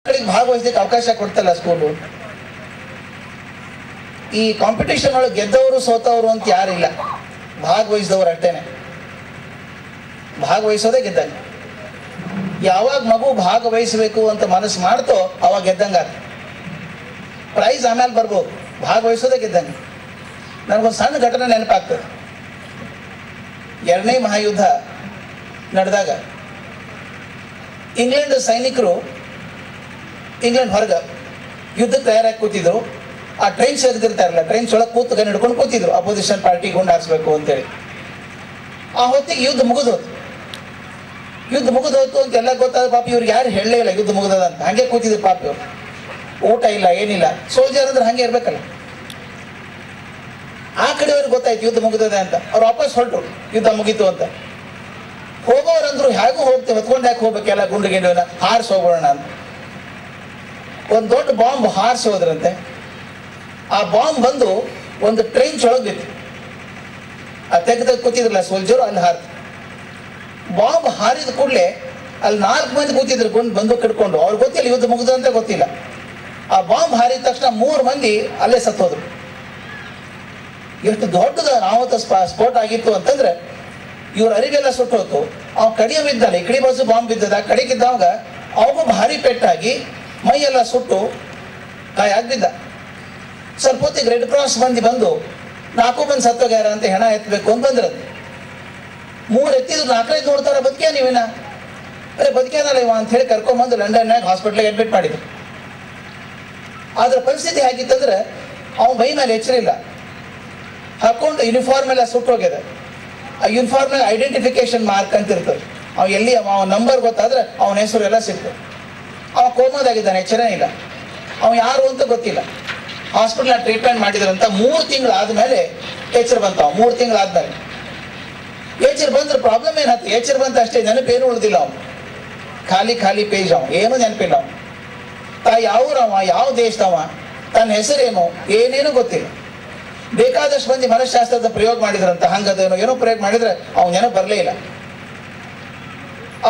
ಮಕ್ಕಳಿಗೆ ಭಾಗವಹಿಸಲಿಕ್ಕೆ ಅವಕಾಶ ಕೊಡ್ತಲ್ಲ ಸ್ಕೂಲು. ಈ ಕಾಂಪಿಟೇಷನ್ ಒಳಗೆ ಗೆದ್ದವರು ಸೋತವರು ಅಂತ ಯಾರಿಲ್ಲ, ಭಾಗವಹಿಸಿದವರು ಅಷ್ಟೇನೆ. ಭಾಗವಹಿಸೋದೇ ಗೆದ್ದಂಗೆ. ಯಾವಾಗ ಮಗು ಭಾಗವಹಿಸಬೇಕು ಅಂತ ಮನಸ್ಸು ಮಾಡ್ತೋ ಅವಾಗ ಗೆದ್ದಂಗ. ಪ್ರೈಸ್ ಆಮೇಲೆ ಬರ್ಬೋದು, ಭಾಗವಹಿಸೋದೇ ಗೆದ್ದಂಗೆ. ನನಗೊಂದು ಸಣ್ಣ ಘಟನೆ ನೆನಪಾಗ್ತದೆ. ಎರಡನೇ ಮಹಾಯುದ್ಧ ನಡೆದಾಗ ಇಂಗ್ಲೆಂಡ್ ಸೈನಿಕರು ಇಂಗ್ಲೆಂಡ್ ಹೊರಗೆ ಯುದ್ಧಕ್ಕೆ ತಯಾರಾಗಿ ಕೂತಿದ್ರು. ಆ ಟ್ರೈನ್ ಸೇರ್ತಿರ್ತಾರಲ್ಲ, ಟ್ರೈನ್ಸ್ ಒಳಗೆ ಕೂತು ಕೈ ಹಿಡ್ಕೊಂಡು ಕೂತಿದ್ರು, ಅಪೋಸಿಷನ್ ಪಾರ್ಟಿ ಗುಂಡು ಹಾರಿಸ್ಬೇಕು ಅಂತೇಳಿ. ಆ ಹೊತ್ತಿಗೆ ಯುದ್ಧ ಮುಗಿದೋದು ಅಂತ ಎಲ್ಲ ಗೊತ್ತಾದ. ಪಾಪ ಇವ್ರಿಗೆ ಯಾರು ಹೇಳಲೇ ಇಲ್ಲ ಯುದ್ಧ ಮುಗಿದದ ಅಂತ. ಹಾಗೆ ಕೂತಿದ್ರು ಪಾಪ ಇವ್ರು. ಊಟ ಇಲ್ಲ, ಏನಿಲ್ಲ. ಸೋಲ್ಜರ್ ಅಂದ್ರೆ ಹಾಗೆ ಇರ್ಬೇಕಲ್ಲ. ಆ ಕಡೆಯವ್ರಿಗೆ ಗೊತ್ತಾಯ್ತು ಯುದ್ಧ ಮುಗಿದದೆ ಅಂತ. ಅವ್ರು ವಾಪಸ್ ಹೊರಟರು, ಯುದ್ಧ ಮುಗೀತು ಅಂತ. ಹೋಗೋರಂದ್ರು ಹೇಗೂ ಹೋಗ್ತೇವೆ, ಹೊತ್ಕೊಂಡು ಯಾಕೆ ಹೋಗ್ಬೇಕೆಲ್ಲ ಗುಂಡು ಗಿಂಡುವನ್ನ ಹಾರಿಸಿ ಹೋಗೋಣ ಅಂತ. ಒಂದು ದೊಡ್ಡ ಬಾಂಬ್ ಹಾರಿಸಿ ಹೋದ್ರಂತೆ. ಆ ಬಾಂಬ್ ಬಂದು ಒಂದು ಟ್ರೈನ್ ಒಳಗೆ ಬಿತ್ತು. ಆ ತೆಗೆದ ಕೂತಿದ್ರಲ್ಲ ಸೋಲ್ಜರು, ಅಲ್ಲಿ ಹಾರಿತು. ಬಾಂಬ್ ಹಾರಿದ ಕೂಡಲೇ ಅಲ್ಲಿ 4 ಮಂದಿ ಕೂತಿದ್ರು ಗುಂಡು ಬಂದು ಕಟ್ಕೊಂಡು. ಅವ್ರಿಗೆ ಗೊತ್ತಿಲ್ಲ ಯುದ್ಧ ಮುಗಿದಂತ ಗೊತ್ತಿಲ್ಲ. ಆ ಬಾಂಬ್ ಹಾರಿದ ತಕ್ಷಣ 3 ಮಂದಿ ಅಲ್ಲೇ ಸತ್ತೋದ್ರು. ಎಷ್ಟು ದೊಡ್ಡದ ಅನಾಹುತ ಸ್ಫೋಟ ಆಗಿತ್ತು ಅಂತಂದ್ರೆ ಇವ್ರ ಅರಿವೆಲ್ಲ ಸುಟ್ಟೋತು. ಅವ್ ಕಡಿಯ ಬಿದ್ದಲ್ಲ, ಈ ಕಡೆ ಬಾಜು ಬಾಂಬ್ ಬಿದ್ದದ. ಕಡೆಗಿದ್ದವಾಗ ಅವಗೂ ಭಾರಿ ಪೆಟ್ಟಾಗಿ ಮೈಯೆಲ್ಲ ಸುಟ್ಟು ಕಾಯಾಗ್ಬಿದ್ದ. ಸ್ವಲ್ಪ ಹೊತ್ತಿಗೆ ರೆಡ್ ಕ್ರಾಸ್ ಮಂದಿ ಬಂದು 4 ಮಂದಿ ಸತ್ತೋಗ್ಯಾರ ಅಂತ ಹೆಣ ಎತ್ತಬೇಕು ಅಂತ ಬಂದ್ರದ್ದು. 3 ಎತ್ತಿದ್ರು, 4 ನೋಡ್ತಾರ ಬದುಕ್ಯಾ ನೀವೇನ? ಅರೆ ಬದುಕ್ಯಾನಲ್ಲ ಇವ ಅಂತ ಹೇಳಿ ಕರ್ಕೊಂಡ್ಬಂದು ಲಂಡನ್ನಾಗ ಹಾಸ್ಪಿಟ್ಲಿಗೆ ಅಡ್ಮಿಟ್ ಮಾಡಿದ್ರು. ಆದ್ರ ಪರಿಸ್ಥಿತಿ ಹೇಗಿತ್ತಂದ್ರೆ ಅವ್ನ ಮೈ ಮೇಲೆ ಎಚ್ಚರಿಲ್ಲ, ಹಾಕೊಂಡು ಯೂನಿಫಾರ್ಮ್ ಎಲ್ಲ ಸುಟ್ಟೋಗ್ಯದ. ಆ ಯೂನಿಫಾರ್ಮ್ ಐಡೆಂಟಿಫಿಕೇಶನ್ ಮಾರ್ಕ್ ಅಂತ ಇರ್ತದೆ. ಅವ ಎಲ್ಲಿ ಅವನ ನಂಬರ್ ಗೊತ್ತಾದ್ರೆ ಅವನ ಹೆಸರು ಎಲ್ಲ ಸಿಕ್ತು. ಅವ ಕೋಮಾದಾಗಿದ್ದಾನೆ, ಎಚ್ಚರ ಇಲ್ಲ. ಅವ ಯಾರು ಅಂತ ಗೊತ್ತಿಲ್ಲ. Hospital treatment ಮಾಡಿದ್ರಂತ. 3 ತಿಂಗಳಾದ್ಮೇಲೆ ಎಚ್ಚರ ಬಂತ. 3 ತಿಂಗಳಾದ್ಮೇಲೆ ಎಚ್ಚರ ಬಂದ್ರೆ ಪ್ರಾಬ್ಲಮ್ ಏನಾಯ್ತು? ಎಚ್ಚರ ಬಂತ ಅಷ್ಟೇ, ನೆನಪೇನು ಉಳಿದಿಲ್ಲ. ಅವನು ಖಾಲಿ ಪೇಜ್. ಅವ ಏನೂ ನೆನಪಿಲ್ಲ. ಅವನು ಯಾವೂರವ, ಯಾವ ದೇಶದವ, ತನ್ನ ಹೆಸರೇನು, ಏನೇನು ಗೊತ್ತಿಲ್ಲ. ಬೇಕಾದಷ್ಟು ಮಂದಿ ಮನಃಶಾಸ್ತ್ರದ ಪ್ರಯೋಗ ಮಾಡಿದ್ರಂತ. ಹಂಗದೇನೋ ಏನೋ ಪ್ರಯೋಗ ಮಾಡಿದ್ರೆ ಅವ್ನು ಏನೋ ಬರಲೇ ಇಲ್ಲ.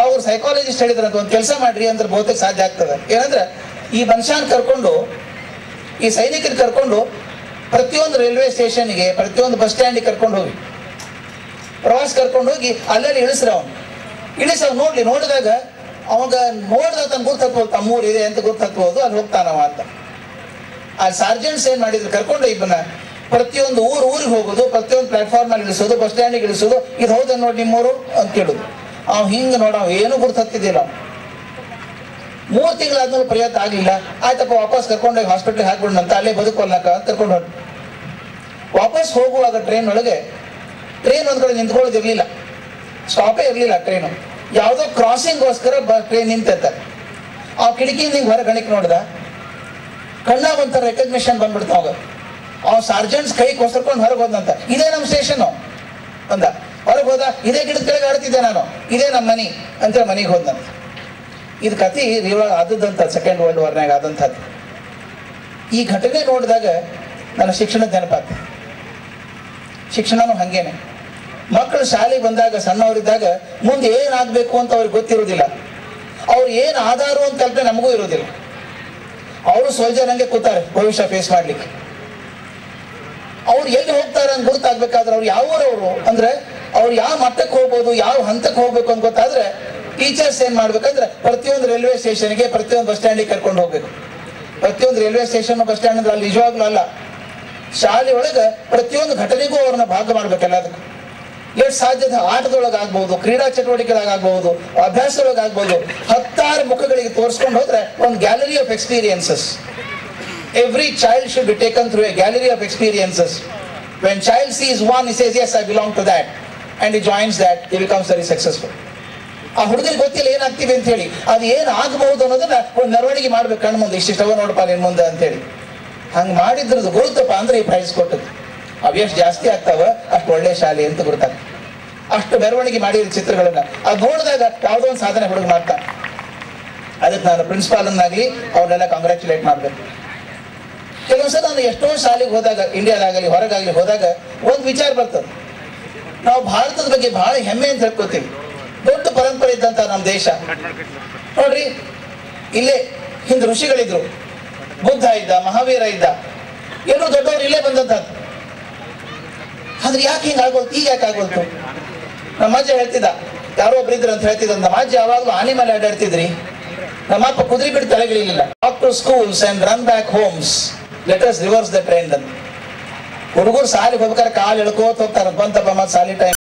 ಅವ್ರು ಸೈಕಾಲಜಿಸ್ಟ್ ಹೇಳಿದ್ರಂತ, ಒಂದು ಕೆಲಸ ಮಾಡ್ರಿ ಅಂದ್ರೆ ಬಹುತೇಕ ಸಾಧ್ಯ ಆಗ್ತದೆ. ಏನಂದ್ರೆ ಈ ಮನುಷ್ಯನ ಕರ್ಕೊಂಡು, ಈ ಸೈನಿಕರು ಕರ್ಕೊಂಡು ಪ್ರತಿಯೊಂದು ರೈಲ್ವೆ ಸ್ಟೇಷನ್ಗೆ, ಪ್ರತಿಯೊಂದು ಬಸ್ ಸ್ಟ್ಯಾಂಡಿಗೆ ಕರ್ಕೊಂಡು ಹೋಗಿ, ಪ್ರವಾಸ ಕರ್ಕೊಂಡು ಹೋಗಿ ಅಲ್ಲಲ್ಲಿ ಇಳಿಸ್ರಿ. ಅವ್ನು ನೋಡಿದಾಗ ಅವಾಗ ನೋಡಿದ ತನ್ನ ಗುರ್ತು ಹತ್ಬೋದು, ತಮ್ಮೂರು ಇದೆ ಅಂತ ಗುರ್ತು ಹತ್ಬೋದು, ಅಲ್ಲಿ ಹೋಗ್ತಾನವ ಅಂತ. ಆ ಸಾರ್ಜೆಂಟ್ಸ್ ಏನ್ ಮಾಡಿದ್ರು, ಕರ್ಕೊಂಡು ಇವನ್ನ ಪ್ರತಿಯೊಂದು ಊರಿಗೆ ಹೋಗೋದು, ಪ್ರತಿಯೊಂದು ಪ್ಲಾಟ್ಫಾರ್ಮ್ ಅಲ್ಲಿ ಇಳಿಸೋದು, ಬಸ್ ಸ್ಟ್ಯಾಂಡಿಗೆ ಇಳಿಸೋದು. ಇದು ಹೌದ ನೋಡಿ ನಿಮ್ಮೂರು ಅಂತ ಕೇಳೋದು. ಅವ್ ಹಿಂಗೆ ಏನು ಗುರ್ತು ಹತ್ತಿದ್ದಿಲ್ಲ. 3 ತಿಂಗಳಾದ್ಮೇಲೆ ಪ್ರಯತ್ನ ಆಗ್ಲಿಲ್ಲ. ಆಯ್ತಪ್ಪ ವಾಪಸ್ ಕರ್ಕೊಂಡೋಗಿ ಹಾಸ್ಪಿಟ್ಲಿಗೆ ಹಾಕ್ಬಿಡಂತ, ಅಲ್ಲೇ ಬದುಕೊಲ್ಲಕ ಅಂತ ಕರ್ಕೊಂಡು ಹೊರಟು. ವಾಪಸ್ ಹೋಗುವಾಗ ಟ್ರೈನ್ ಒಂದ್ ಕಡೆ ನಿಂತ್ಕೊಳ್ಳೋದಿರ್ಲಿಲ್ಲ, ಸ್ಟಾಪೇ ಇರ್ಲಿಲ್ಲ ಟ್ರೈನು. ಯಾವುದೋ ಕ್ರಾಸಿಂಗ್ಗೋಸ್ಕರ ಟ್ರೈನ್ ನಿಂತ. ಆ ಕಿಟಕಿಯಿಂದ ಹಿಂಗೆ ಹೊರ ಗಣಿಕ್ ನೋಡ್ದ, ಕಣ್ಣಾಗ ಒಂಥರ ರೆಕಗ್ನಿಷನ್ ಬಂದ್ಬಿಡ್ತಾವ. ಅವ್ ಸಾರ್ಜೆಂಟ್ಸ್ ಕೈ ಕೊಸರ್ಕೊಂಡು ಹೊರಗೆ ಹೋದಂತ. ಇದೇ ನಮ್ಮ ಸ್ಟೇಷನ್ ಅಂದ. ಹೊರಗೆ ಹೋದ, ಇದೇ ಗಿಡದ ಕೆಳಗೆ ಆಡ್ತಿದ್ದೆ ನಾನು, ಇದೇ ನಮ್ಮ ಮನೆ ಅಂತೇಳಿ ಮನೆಗೆ ಹೋದಂತ. ಇದು ಕತೆ ಇವಾಗ ಆದದ್ದಂತ, ಸೆಕೆಂಡ್ ವರ್ಲ್ಡ್ ವಾರ್ನಾಗ ಆದಂಥದ್ದು. ಈ ಘಟನೆ ನೋಡಿದಾಗ ನನ್ನ ಶಿಕ್ಷಣದ ನೆನಪಾಗ್ತದೆ. ಶಿಕ್ಷಣನೂ ಹಂಗೇನೆ. ಮಕ್ಕಳು ಶಾಲೆಗೆ ಬಂದಾಗ, ಸಣ್ಣವರಿದ್ದಾಗ ಮುಂದೆ ಏನಾಗಬೇಕು ಅಂತ ಅವ್ರಿಗೆ ಗೊತ್ತಿರೋದಿಲ್ಲ. ಅವ್ರು ಏನು ಆಧಾರು ಅಂತ ಕಲ್ಪನೆ ನಮಗೂ ಇರೋದಿಲ್ಲ. ಅವರು ಸೋಲ್ಜರ್ ಹಂಗೆ ಕೂತಾರೆ ಭವಿಷ್ಯ ಫೇಸ್ ಮಾಡ್ಲಿಕ್ಕೆ. ಅವ್ರು ಎಲ್ಲಿ ಹೋಗ್ತಾರೆ ಅಂತ ಗುರುತಾಗ್ಬೇಕಾದ್ರೆ ಅವ್ರು ಯಾವೂರವರು ಅಂದ್ರೆ ಅವ್ರು ಯಾವ ಮಟ್ಟಕ್ಕೆ ಹೋಗ್ಬೋದು, ಯಾವ ಹಂತಕ್ಕೆ ಹೋಗ್ಬೇಕು ಅಂತ ಗೊತ್ತಾದ್ರೆ ಟೀಚರ್ಸ್ ಏನ್ ಮಾಡ್ಬೇಕಂದ್ರೆ ಪ್ರತಿಯೊಂದು ರೈಲ್ವೆ ಸ್ಟೇಷನ್ಗೆ, ಪ್ರತಿಯೊಂದು ಬಸ್ ಸ್ಟ್ಯಾಂಡಿಗೆ ಕರ್ಕೊಂಡು ಹೋಗ್ಬೇಕು. ಪ್ರತಿಯೊಂದು ರೈಲ್ವೆ ಸ್ಟೇಷನ್, ಬಸ್ ಸ್ಟ್ಯಾಂಡ್ ಅಂದ್ರೆ ಅಲ್ಲಿ ನಿಜವಾಗ್ಲೂ ಅಲ್ಲ, ಶಾಲೆ ಒಳಗೆ ಪ್ರತಿಯೊಂದು ಘಟನೆಗೂ ಅವ್ರನ್ನ ಭಾಗ ಮಾಡ್ಬೇಕು. ಎಲ್ಲದಕ್ಕೂ ಎಷ್ಟು ಸಾಧ್ಯತೆ ಆಟದೊಳಗಾಗ್ಬಹುದು, ಕ್ರೀಡಾ ಚಟುವಟಿಕೆಗಳಾಗಬಹುದು, ಅಭ್ಯಾಸದೊಳಗಾಗ್ಬಹುದು. 10 ಮುಖಗಳಿಗೆ ತೋರಿಸ್ಕೊಂಡು ಹೋದ್ರೆ ಒಂದು gallery of experiences. Every child should be taken through a gallery of experiences. When child sees one, he says, yes, I belong to that. And he joins that, he becomes very successful. ಆ ಹುಡುಗರಿಗೆ ಗೊತ್ತಿಲ್ಲ ಏನಾಗ್ತೀವಿ ಅಂತ ಹೇಳಿ, ಅದು ಏನು ಆಗಬಹುದು ಅನ್ನೋದನ್ನ ಒಂದು ಮೆರವಣಿಗೆ ಮಾಡ್ಬೇಕು ಕಣ್ಣು ಮುಂದೆ. ಇಷ್ಟಿಷ್ಟವ ನೋಡಪ್ಪ ನಿನ್ ಮುಂದೆ ಅಂತೇಳಿ. ಹಂಗೆ ಮಾಡಿದ್ರದ್ದು ಗುರುತಪ್ಪ ಅಂದ್ರೆ ಈ ಪ್ರೈಸ್ ಕೊಟ್ಟದ್ದು. ಅವು ಎಷ್ಟು ಜಾಸ್ತಿ ಆಗ್ತಾವ ಅಷ್ಟು ಒಳ್ಳೆ ಶಾಲೆ ಅಂತ ಗುರುತಾಗ. ಅಷ್ಟು ಮೆರವಣಿಗೆ ಮಾಡಿದ ಚಿತ್ರಗಳನ್ನ ಅದು ನೋಡಿದಾಗ ಯಾವುದೋ ಒಂದು ಸಾಧನೆ ಹುಡುಗ ಮಾಡ್ತಾನೆ. ಅದಕ್ಕೆ ನಾನು ಪ್ರಿನ್ಸಿಪಾಲನ್ನಾಗ್ಲಿ ಅವ್ರನ್ನೆಲ್ಲ ಕಾಂಗ್ರ್ಯಾಚುಲೇಟ್ ಮಾಡ್ಬೇಕು. ಕೆಲವೊಂದ್ಸಲ ನಾನು ಎಷ್ಟೋ ಶಾಲೆಗೆ ಹೋದಾಗ, ಇಂಡಿಯಾದಾಗಲಿ ಹೊರಗಾಗಲಿ ಹೋದಾಗ ಒಂದು ವಿಚಾರ ಬರ್ತದೆ. ನಾವು ಭಾರತದ ಬಗ್ಗೆ ಬಹಳ ಹೆಮ್ಮೆ ಅಂತ ಹೇಳ್ಕೊತೀವಿ. ದೊಡ್ಡ ಪರಂಪರೆ ಇದ್ದಂತ ನಮ್ಮ ದೇಶ ನೋಡ್ರಿ. ಇಲ್ಲೇ ಹಿಂದೆ ಋಷಿಗಳಿದ್ರು, ಬುದ್ಧ ಇದ್ದ, ಮಹಾವೀರ ಇದ್ದ, ಏನೋ ದೊಡ್ಡವರು ಇಲ್ಲೇ ಬಂದಂತದ್ದು. ಆದ್ರೆ ಯಾಕೆ ಹಿಂಗಾಗೋಲ್ತು, ಈಗ ಯಾಕೆ ಆಗೋಲ್ತು? ನಮ್ಮ ಅಜ್ಜ ಹೇಳ್ತಿದ್ದ, ಯಾರೋ ಒಬ್ರು ಇದ್ರು ಅಂತ ಹೇಳ್ತಿದ್ದ, ನಮ್ಮ ಅಜ್ಜ ಯಾವಾಗಲೂ ಆನೆ ಮೇಲೆ ಅಡ್ಡಾಡ್ತಿದ್ರಿ, ನಮ್ಮ ಅಪ್ಪ ಕುದುರೆ ಬಿಟ್ಟು ತಲೆಗಳಿಲ್ಲ. Walk to schools and run back homes, let us reverse the trend ಅಂತ. ಹುಡುಗರು ಸಾಲಿಗೆ ಹೋಗ್ಬೇಕಾದ್ರೆ ಕಾಲು ಎಳ್ಕೋತ ಹೋಗ್ತಾರೆ, ಬಂತಪ್ಪ ಮತ್ತೆ ಸಾಲಿ ಟೈಮ್